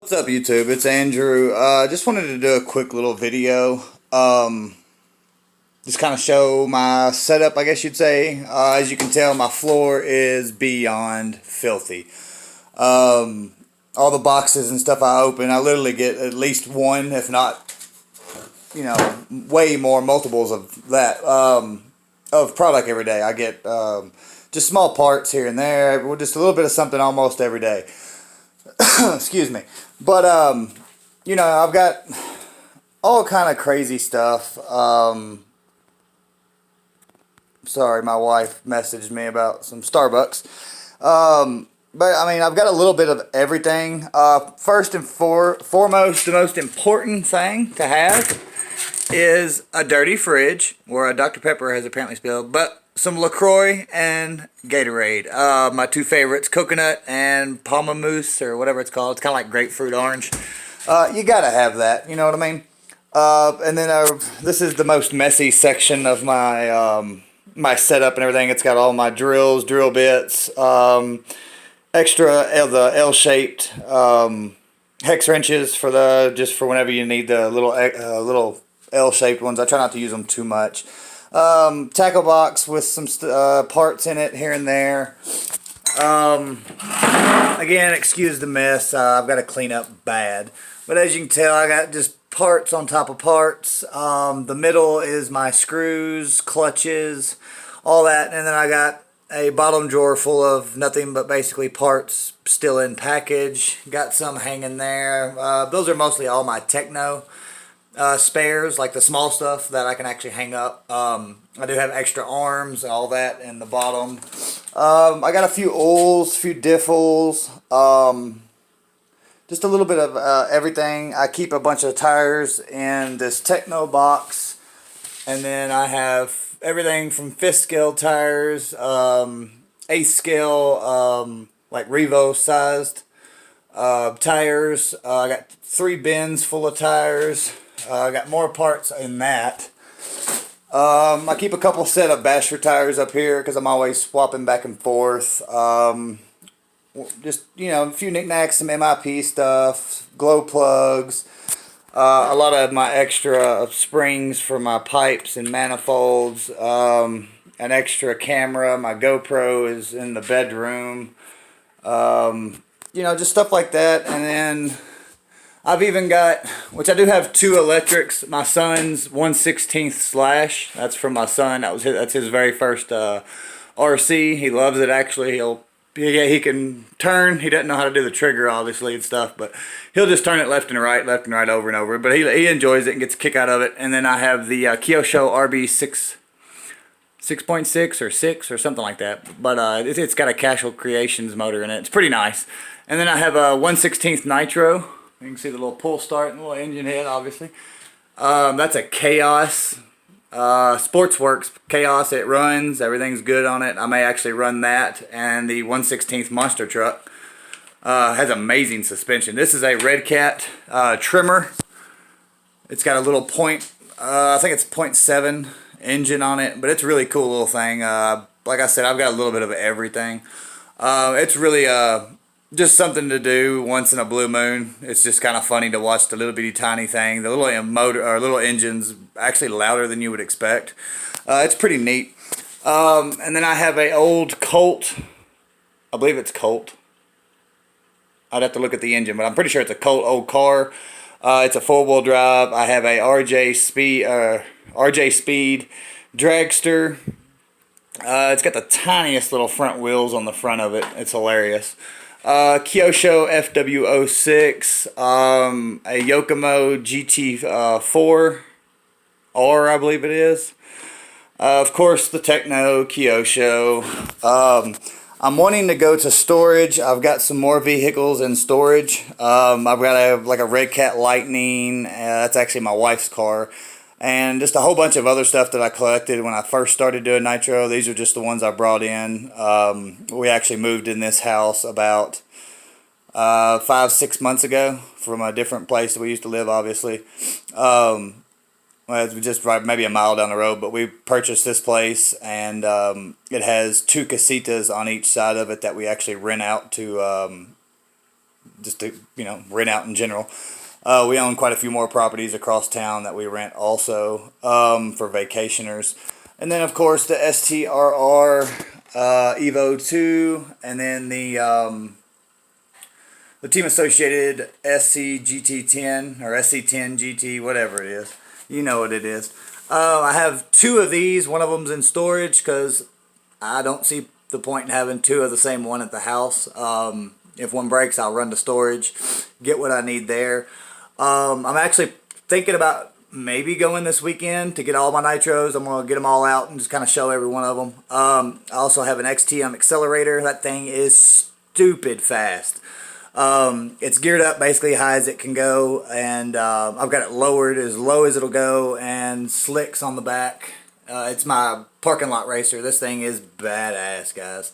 What's up, YouTube? It's Andrew. Just wanted to do a quick little video. Just kind of show my setup, I guess you'd say. As you can tell, my floor is beyond filthy. All the boxes and stuff I open, I literally get at least one, if not, way more multiples of that, of product every day. I get just small parts here and there, just a little bit of something almost every day. Excuse me. But, I've got all kind of crazy stuff. Sorry, my wife messaged me about some Starbucks. But, I mean, I've got a little bit of everything. First and foremost, the most important thing to have is a dirty fridge, where a Dr. Pepper has apparently spilled, but some LaCroix and Gatorade. My two favorites, coconut and Pomamousse, or whatever it's called. It's kind of like grapefruit orange. You gotta have that, you know what I mean? And then this is the most messy section of my my setup and everything. It's got all my drills, drill bits, the L-shaped hex wrenches for just for whenever you need the little L-shaped ones. I try not to use them too much. Tackle box with some parts in it here and there. Again, excuse the mess. I've got to clean up bad. But as you can tell, I got just parts on top of parts. The middle is my screws, clutches, all that. And then I got a bottom drawer full of nothing but basically parts still in package. Got some hanging there. Those are mostly all my Techno spares, like the small stuff that I can actually hang up. I do have extra arms and all that in the bottom. I got a few oils, a few diffels, just a little bit of everything. I keep a bunch of tires in this Techno box, and then I have everything from fifth scale tires, eighth scale, like Revo sized tires. I got 3 bins full of tires. I got more parts in that. I keep a couple set of basher tires up here because I'm always swapping back and forth. Just, a few knickknacks, some MIP stuff, glow plugs, a lot of my extra springs for my pipes and manifolds, an extra camera. My GoPro is in the bedroom. Just stuff like that. And then I've even got, which I do have 2 electrics. My son's 1/16 slash. That's from my son. That's his very first RC. He loves it, actually. He can turn. He doesn't know how to do the trigger, obviously, and stuff, but he'll just turn it left and right, over and over. But he enjoys it and gets a kick out of it. And then I have the Kyosho RB 6.6 or 6 or something like that. But it's got a Casual Creations motor in it. It's pretty nice. And then I have a 1/16 nitro. You can see the little pull start and the little engine head, obviously. That's a Chaos. Sportsworks Chaos. It runs. Everything's good on it. I may actually run that. And the 1/16 monster truck has amazing suspension. This is a Red Cat trimmer. It's got a little I think it's 0.7 engine on it. But it's a really cool little thing. Like I said, I've got a little bit of everything. It's really just something to do once in a blue moon. It's just kind of funny to watch the little bitty tiny thing. The little motor or little engine's actually louder than you would expect. It's pretty neat. And then I have a old Colt. I believe it's Colt. I'd have to look at the engine, but I'm pretty sure it's a Colt old car. It's a 4-wheel drive. I have a RJ Speed dragster. It's got the tiniest little front wheels on the front of it. It's hilarious. Kyosho FW06, a Yokomo GT4 R, I believe it is. Of course, the Techno Kyosho. I'm wanting to go to storage. I've got some more vehicles in storage. I've got like a Red Cat Lightning. That's actually my wife's car. And just a whole bunch of other stuff that I collected when I first started doing nitro. These are just the ones I brought in. We actually moved in this house about 5-6 months ago from a different place that we used to live, obviously. Well, it's just right, maybe a mile down the road, but we purchased this place, and it has 2 casitas on each side of it that we actually rent out to just to, you know, rent out in general. We own quite a few more properties across town that we rent also for vacationers. And then, of course, the STRR Evo 2, and then the Team Associated SC-GT10 or SC10 GT, whatever it is. You know what it is. I have 2 of these. One of them's in storage because I don't see the point in having 2 of the same one at the house. If one breaks, I'll run to storage, get what I need there. I'm actually thinking about maybe going this weekend to get all my nitros. I'm going to get them all out and just kind of show every one of them. I also have an XTM accelerator. That thing is stupid fast. It's geared up basically high as it can go, and I've got it lowered as low as it'll go, and slicks on the back. It's my parking lot racer. This thing is badass, guys.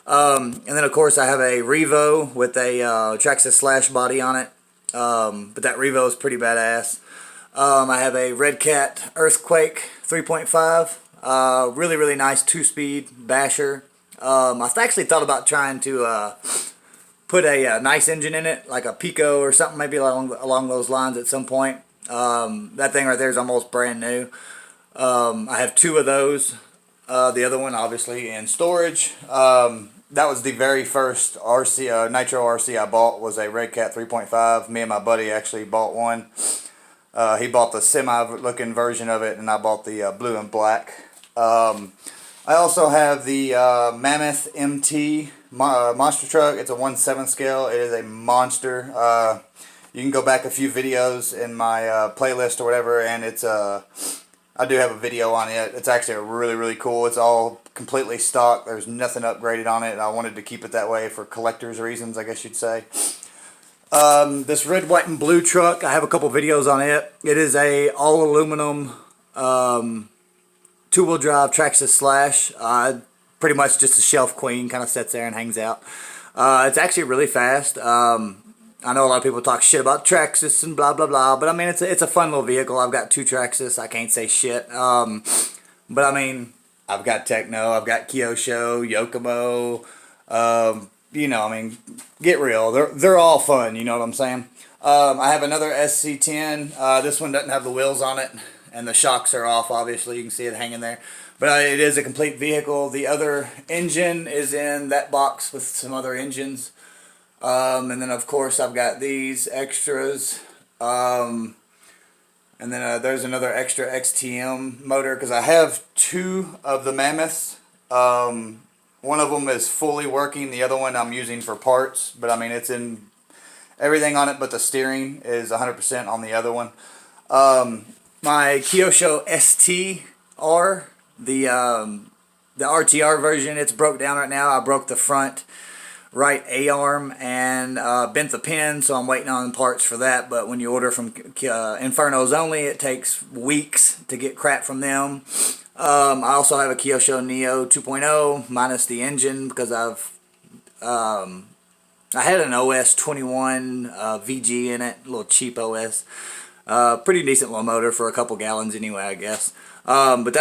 And then of course I have a Revo with a Traxxas Slash body on it, but that Revo is pretty badass. I have a Red Cat Earthquake 3.5, really nice 2-speed basher. I've actually thought about trying to put a nice engine in it, like a Pico or something, maybe along those lines at some point. That thing right there is almost brand new. I have 2 of those. The other one obviously in storage. That was the very first RC, Nitro RC I bought, was a Red Cat 3.5. Me and my buddy actually bought one. He bought the semi-looking version of it, and I bought the blue and black. I also have the Mammoth MT monster truck. It's a 1/7 scale. It is a monster. You can go back a few videos in my playlist or whatever, and it's I do have a video on it. It's actually really cool. It's all completely stock. There's nothing upgraded on it, and I wanted to keep it that way for collector's reasons, I guess you'd say. This red, white, and blue truck, I have a couple videos on it. It is a all aluminum 2-wheel drive Traxxas Slash. Pretty much just a shelf queen, kind of sits there and hangs out. It's actually really fast. I know a lot of people talk shit about Traxxas and blah blah blah, but I mean it's a fun little vehicle. I've got 2 Traxxas. I can't say shit. But I mean, I've got Techno, I've got Kyosho, Yokomo. You know, I mean, get real. They're all fun. You know what I'm saying? I have another SC10. This one doesn't have the wheels on it, and the shocks are off. Obviously, you can see it hanging there. But it is a complete vehicle. The other engine is in that box with some other engines. And then of course I've got these extras. And then there's another extra XTM motor because I have 2 of the Mammoths. One of them is fully working. The other one I'm using for parts. But I mean, it's in everything on it, but the steering is 100% on the other one. My Kyosho STR, the RTR version, it's broke down right now. I broke the front right A-arm and bent the pin, so I'm waiting on parts for that. But when you order from Infernos only, it takes weeks to get crap from them. I also have a Kyosho Neo 2.0 minus the engine because I had an OS 21 VG in it, a little cheap OS. Pretty decent little motor for a couple gallons anyway, I guess. But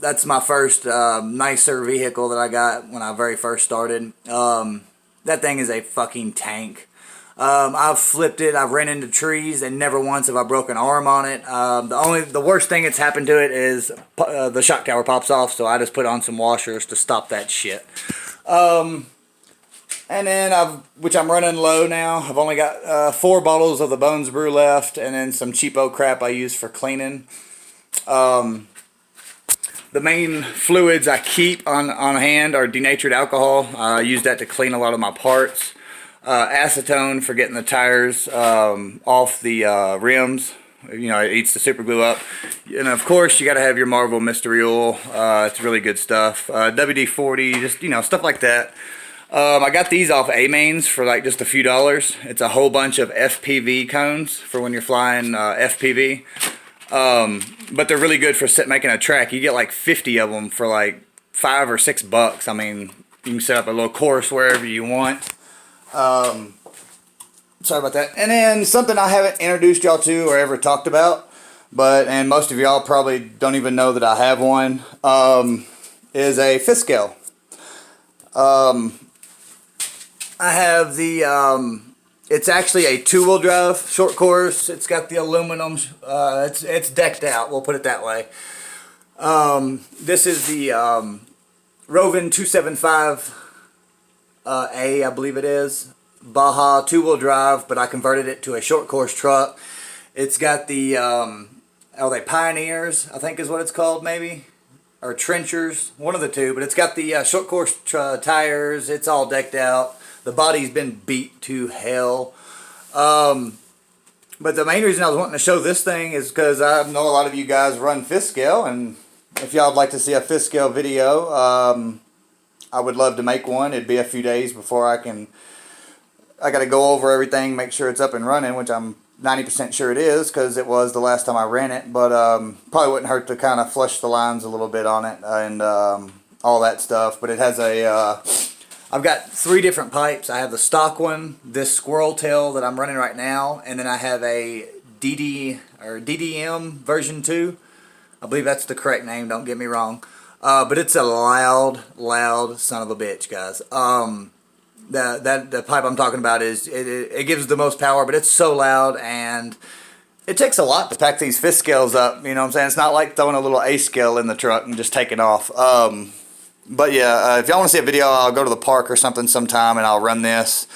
that's my first nicer vehicle that I got when I very first started. That thing is a fucking tank. I've flipped it, I've ran into trees, and never once have I broken an arm on it. The worst thing that's happened to it is the shock tower pops off, so I just put on some washers to stop that shit. And then which I'm running low now. I've only got 4 bottles of the Bones Brew left, and then some cheapo crap I use for cleaning. The main fluids I keep on hand are denatured alcohol. I use that to clean a lot of my parts. Acetone for getting the tires off the rims. You know, it eats the super glue up. And of course, you got to have your Marvel Mystery Oil. It's really good stuff. WD-40, just, you know, stuff like that. I got these off A-Mains for like just a few dollars. It's a whole bunch of FPV cones for when you're flying FPV. But they're really good for making a track. You get like 50 of them for like $5 or $6. I mean, you can set up a little course wherever you want. Sorry about that. And then something I haven't introduced y'all to or ever talked about, and most of y'all probably don't even know that I have one, is a fifth scale. I have the It's actually a two-wheel drive short course. It's got the aluminum. It's decked out. We'll put it that way. This is the Rovin 275 A, I believe it is. Baja two-wheel drive, but I converted it to a short course truck. It's got the they Pioneers, I think is what it's called, maybe, or Trenchers, one of the two. But it's got the short course tires. It's all decked out. The body's been beat to hell. But the main reason I was wanting to show this thing is because I know a lot of you guys run fifth scale, and if y'all would like to see a fifth scale video, I would love to make one. It'd be a few days before I got to go over everything, make sure it's up and running, which I'm 90% sure it is, because it was the last time I ran it. But probably wouldn't hurt to kind of flush the lines a little bit on it and all that stuff. But it has a I've got 3 different pipes. I have the stock one, this squirrel tail that I'm running right now, and then I have a DDM version 2. I believe that's the correct name, don't get me wrong. But it's a loud son of a bitch, guys. The pipe I'm talking about is, it gives the most power, but it's so loud, and it takes a lot to pack these fifth scales up, you know what I'm saying? It's not like throwing a little A scale in the truck and just taking off. But yeah, if y'all want to see a video, I'll go to the park or something sometime and I'll run this.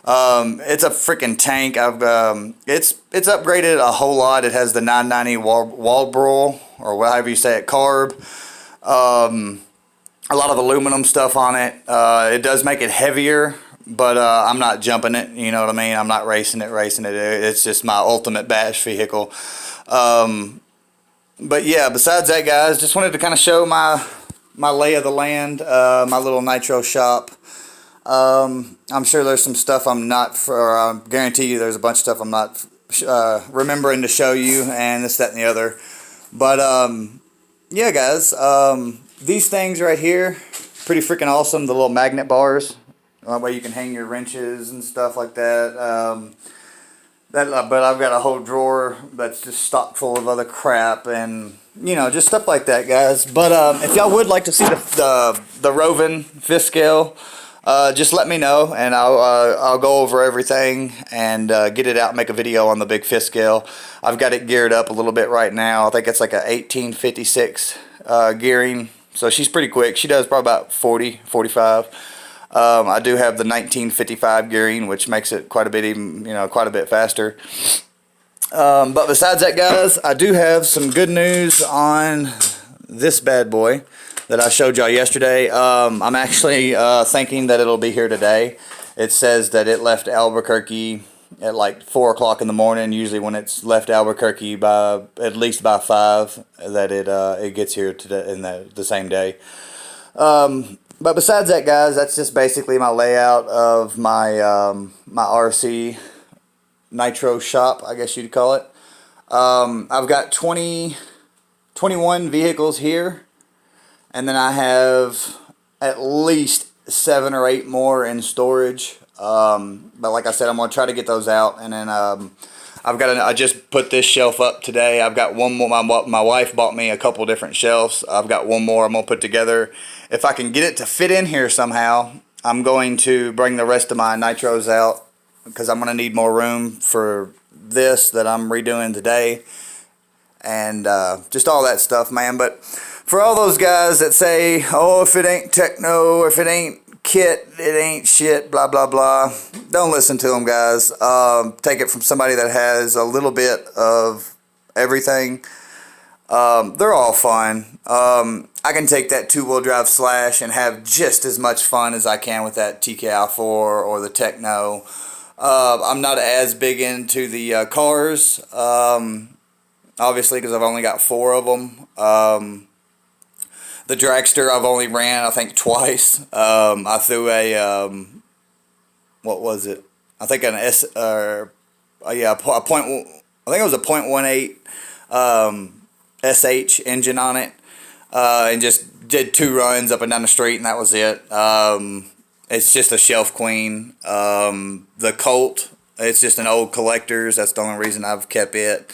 It's a freaking tank. It's upgraded a whole lot. It has the 990 Walbro, or whatever you say it, carb. A lot of aluminum stuff on it. It does make it heavier, but I'm not jumping it, you know what I mean? I'm not racing it. It's just my ultimate bash vehicle. But yeah, besides that, guys, just wanted to kind of show my lay of the land, my little nitro shop. I'm sure there's some stuff I guarantee you there's a bunch of stuff I'm not remembering to show you, and this, that, and the other. But yeah, guys, these things right here, pretty freaking awesome. The little magnet bars, that way you can hang your wrenches and stuff like that. But I've got a whole drawer that's just stocked full of other crap, and you know, just stuff like that, guys. But if y'all would like to see the Rovin fifth scale, just let me know, and I'll go over everything and get it out and make a video on the big fifth scale. I've got it geared up a little bit right now. I think it's like a 1856 gearing, so she's pretty quick. She does probably about 40, 45. I do have the 1955 gearing, which makes it quite a bit faster. But besides that, guys, I do have some good news on this bad boy that I showed y'all yesterday. I'm actually thinking that it'll be here today. It says that it left Albuquerque at like 4 o'clock in the morning. Usually when it's left Albuquerque by at least by 5, that it gets here today in the same day. But besides that, guys, that's just basically my layout of my my RC nitro shop, I guess you'd call it. I've got 21 vehicles here, and then I have at least 7 or 8 more in storage. But like I said, I'm gonna try to get those out, and then I just put this shelf up today. I've got one more. My wife bought me a couple different shelves. I've got one more I'm gonna put together. If I can get it to fit in here somehow, I'm going to bring the rest of my nitros out, because I'm going to need more room for this that I'm redoing today, and just all that stuff, man. But for all those guys that say, oh, if it ain't techno, if it ain't kit, it ain't shit, blah, blah, blah, don't listen to them, guys. Take it from somebody that has a little bit of everything. They're all fun. I can take that 2-wheel drive Slash and have just as much fun as I can with that TKI4 or the Techno. I'm not as big into the cars, obviously, because I've only got 4 of them. The dragster I've only ran, I think, twice. I threw a, what was it? I think an I think it was a .18 SH engine on it, and just did 2 runs up and down the street, and that was it. It's just a shelf queen. The Colt, it's just an old collector's. That's the only reason I've kept it.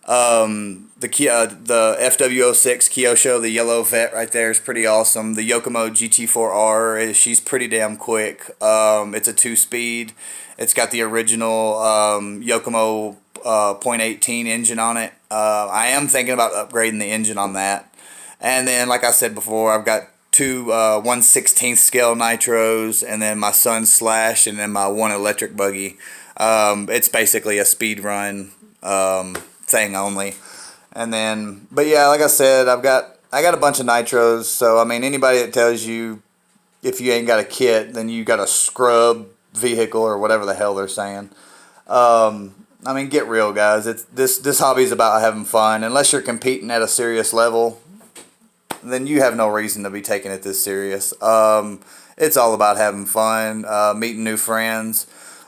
The FW06 Kyosho, the yellow vet right there, is pretty awesome. The Yokomo GT4R, she's pretty damn quick. It's a 2-speed. It's got the original Yokomo .18 engine on it. I am thinking about upgrading the engine on that. And then, like I said before, I've got two 1/16 scale nitros, and then my Sun Slash, and then my one electric buggy. It's basically a speed run thing only. And then, but yeah, like I said, I got a bunch of nitros. So I mean, anybody that tells you if you ain't got a kit, then you got a scrub vehicle or whatever the hell they're saying. I mean, get real, guys. This hobby is about having fun. Unless you're competing at a serious level, then you have no reason to be taking it this serious. It's all about having fun, meeting new friends.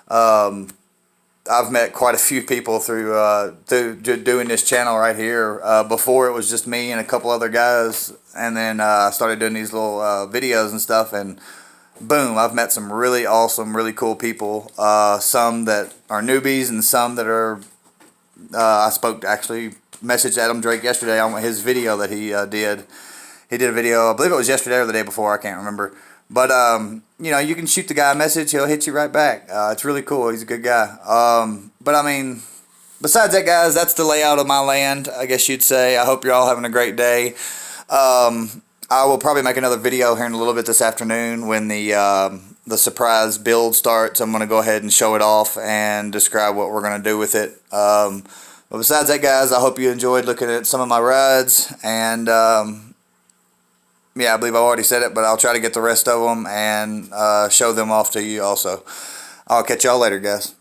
I've met quite a few people through doing this channel right here. Before it was just me and a couple other guys, and then I started doing these little videos and stuff, and boom, I've met some really awesome, really cool people. Some that are newbies, and some that are. I messaged Adam Drake yesterday on his video that he did. He did a video, I believe it was yesterday or the day before, I can't remember. But, you know, you can shoot the guy a message, he'll hit you right back. It's really cool, he's a good guy. But, I mean, besides that, guys, that's the layout of my land, I guess you'd say. I hope you're all having a great day. I will probably make another video here in a little bit this afternoon when the surprise build starts. I'm going to go ahead and show it off and describe what we're going to do with it. But besides that, guys, I hope you enjoyed looking at some of my rides, and yeah, I believe I already said it, but I'll try to get the rest of them and show them off to you also. I'll catch y'all later, guys.